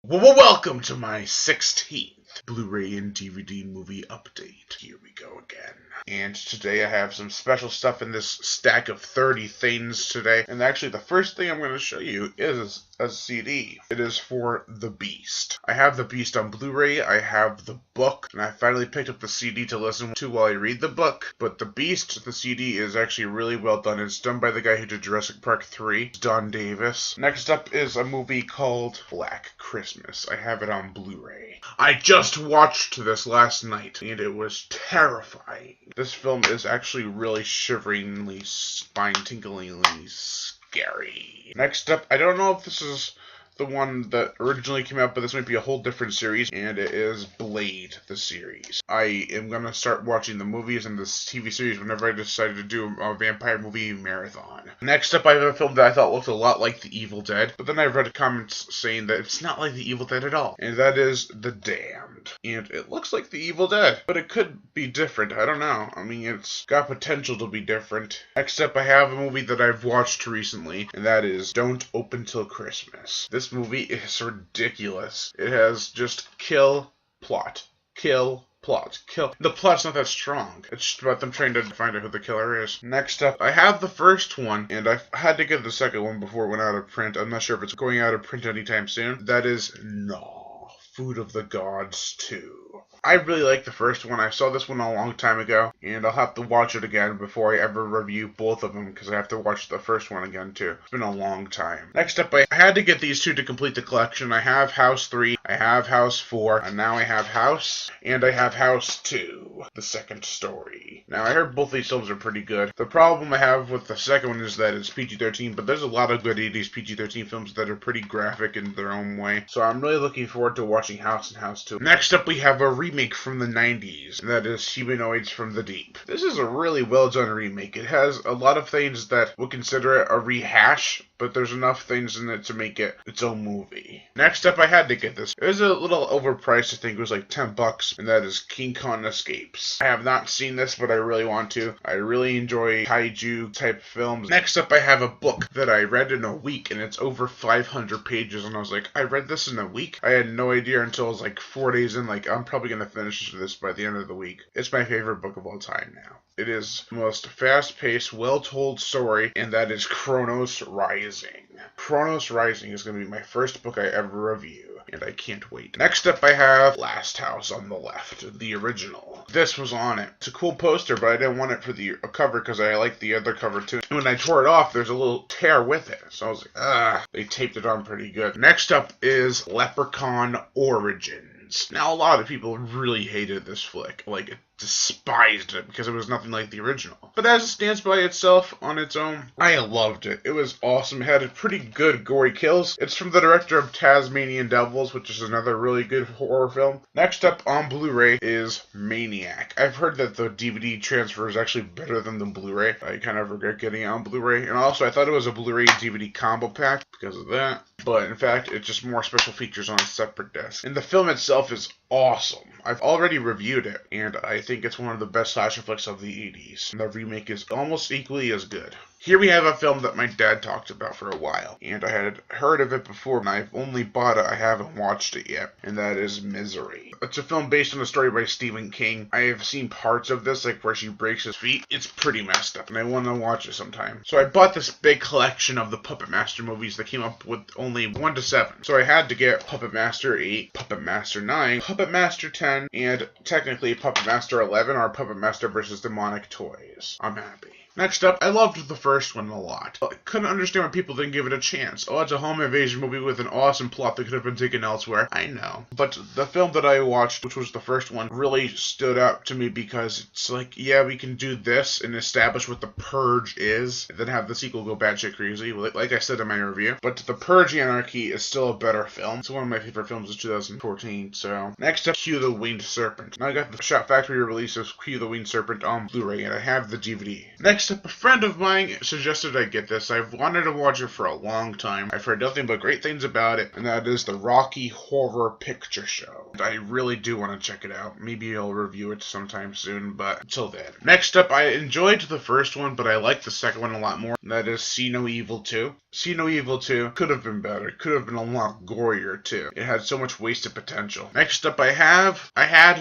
Welcome to my 16th Blu-ray and DVD movie update. Here we go again. And today I have some special stuff in this stack of 30 things today. And actually the first thing I'm going to show you is a CD. It is for The Beast. I have The Beast on Blu-ray, I have the book, and I finally picked up the CD to listen to while I read the book. But The Beast, the CD, is actually really well done. It's done by the guy who did Jurassic Park 3, Don Davis. Next up is a movie called Black Christmas. I have it on Blu-ray. I just watched this last night, and it was terrifying. This film is actually really shiveringly, spine-tinglingly scary. Next up, I don't know if this is the one that originally came out, but this might be a whole different series, and it is Blade, the series. I am going to start watching the movies and this TV series whenever I decide to do a vampire movie marathon. Next up, I have a film that I thought looked a lot like The Evil Dead, but then I read comments saying that it's not like The Evil Dead at all, and that is The Damned. And it looks like The Evil Dead, but it could be different. I don't know. I mean, it's got potential to be different. Next up, I have a movie that I've watched recently, and that is Don't Open Till Christmas. This movie is ridiculous. It has just kill, plot, kill, plot, kill. The plot's not that strong. It's just about them trying to find out who the killer is. Next up, I have the first one, and I had to get the second one before it went out of print. I'm not sure if it's going out of print anytime soon. That is Gnaw, Food of the Gods 2. I really like the first one. I saw this one a long time ago, and I'll have to watch it again before I ever review both of them, because I have to watch the first one again, too. It's been a long time. Next up, I had to get these two to complete the collection. I have House 3, I have House 4, and now I have House, and I have House 2, the second story. Now, I heard both these films are pretty good. The problem I have with the second one is that it's PG-13, but there's a lot of good 80s PG-13 films that are pretty graphic in their own way, so I'm really looking forward to watching House and House 2. Next up, we have a remake from the 90s, and that is Humanoids from the Deep. This is a really well done remake. It has a lot of things that would consider it a rehash, but there's enough things in it to make it its own movie. Next up, I had to get this. It was a little overpriced. I think it was like $10, and that is King Kong Escapes. I have not seen this, but I really want to. I really enjoy kaiju type films. Next up, I have a book that I read in a week, and it's over 500 pages, and I was like, I read this in a week? I had no idea until it was like 4 days in, like, I'm probably going to finish this by the end of the week. It's my favorite book of all time now. It is the most fast-paced, well-told story, and that is Kronos Rising. Kronos Rising is going to be my first book I ever review, and I can't wait. Next up, I have Last House on the Left, the original. This was on it. It's a cool poster, but I didn't want it for the cover because I like the other cover too. And when I tore it off, there's a little tear with it. So I was like, they taped it on pretty good. Next up is Leprechaun Origins. Now, a lot of people really hated this flick. Like, despised it because it was nothing like the original. But as it stands by itself on its own, I loved it. It was awesome. It had pretty good gory kills. It's from the director of Tasmanian Devils, which is another really good horror film. Next up on Blu-ray is Maniac. I've heard that the DVD transfer is actually better than the Blu-ray. I kind of regret getting it on Blu-ray. And also, I thought it was a Blu-ray DVD combo pack because of that. But in fact, it's just more special features on a separate disc. And the film itself is awesome. I've already reviewed it, and I think it's one of the best slasher flicks of the 80s. And the remake is almost equally as good. Here we have a film that my dad talked about for a while, and I had heard of it before, and I've only bought it, I haven't watched it yet, and that is Misery. It's a film based on a story by Stephen King. I have seen parts of this, like where she breaks his feet. It's pretty messed up, and I want to watch it sometime. So I bought this big collection of the Puppet Master movies that came up with only 1 to 7. So I had to get Puppet Master 8, Puppet Master 9, Puppet Master 10, and technically Puppet Master 11, or Puppet Master vs. Demonic Toys. I'm happy. Next up, I loved the first one a lot. I couldn't understand why people didn't give it a chance. Oh, it's a home invasion movie with an awesome plot that could have been taken elsewhere. I know. But the film that I watched, which was the first one, really stood out to me because it's like, yeah, we can do this and establish what the Purge is, and then have the sequel go batshit crazy, like I said in my review. But the Purge Anarchy is still a better film. It's one of my favorite films of 2014, so. Next up, Q the Winged Serpent. Now I got the Shot Factory release of Q the Winged Serpent on Blu-ray, and I have the DVD. Next up, a friend of mine suggested I get this. I've wanted to watch it for a long time. I've heard nothing but great things about it, and that is the Rocky Horror Picture Show. I really do want to check it out. Maybe I'll review it sometime soon, but until then. Next up, I enjoyed the first one, but I like the second one a lot more. And that is See No Evil 2. See No Evil 2 could have been better. Could have been a lot gorier too. It had so much wasted potential. Next up I had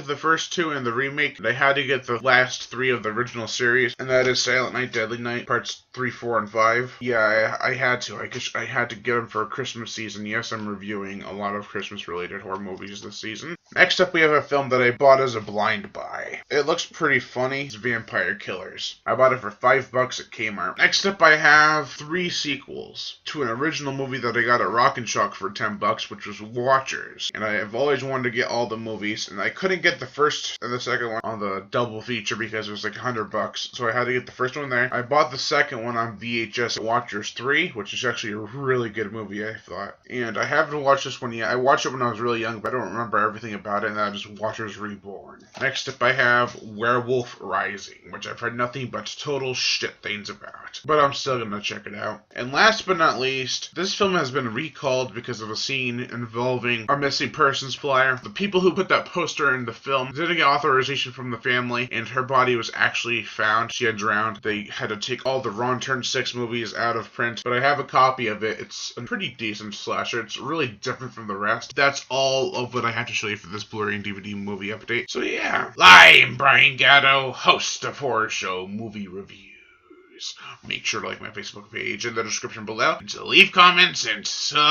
the first two in the remake, and I had to get the last three of the original series, and that is Silent Night, Deadly Night, parts 3, 4, and 5. Yeah, I had to. I had to get them for Christmas season. Yes, I'm reviewing a lot of Christmas-related horror movies this season. Next up, we have a film that I bought as a blind buy. It looks pretty funny. It's Vampire Killers. I bought it for $5 at Kmart. Next up, I have 3 sequels to an original movie that I got at Rock and Shock for $10, which was Watchers. And I have always wanted to get all the movies, and I couldn't get the first and the second one on the double feature because it was like $100. So I had to get the first one there. I bought the second one on VHS at Watchers 3, which is actually a really good movie, I thought. And I haven't watched this one yet. I watched it when I was really young, but I don't remember everything about it, and that is Watchers Reborn. Next up, I have Werewolf Rising, which I've heard nothing but total shit things about, but I'm still gonna check it out. And last but not least, this film has been recalled because of a scene involving our missing persons flyer. The people who put that poster in the film didn't get authorization from the family, and her body was actually found. She had drowned. They had to take all the Wrong Turn 6 movies out of print, but I have a copy of it. It's a pretty decent slasher. It's really different from the rest. That's all of what I had to show you for this Blu-ray and DVD movie update. So yeah, I'm Brian Gatto, host of Horror Show Movie Reviews. Make sure to like my Facebook page in the description below, and to leave comments and subscribe.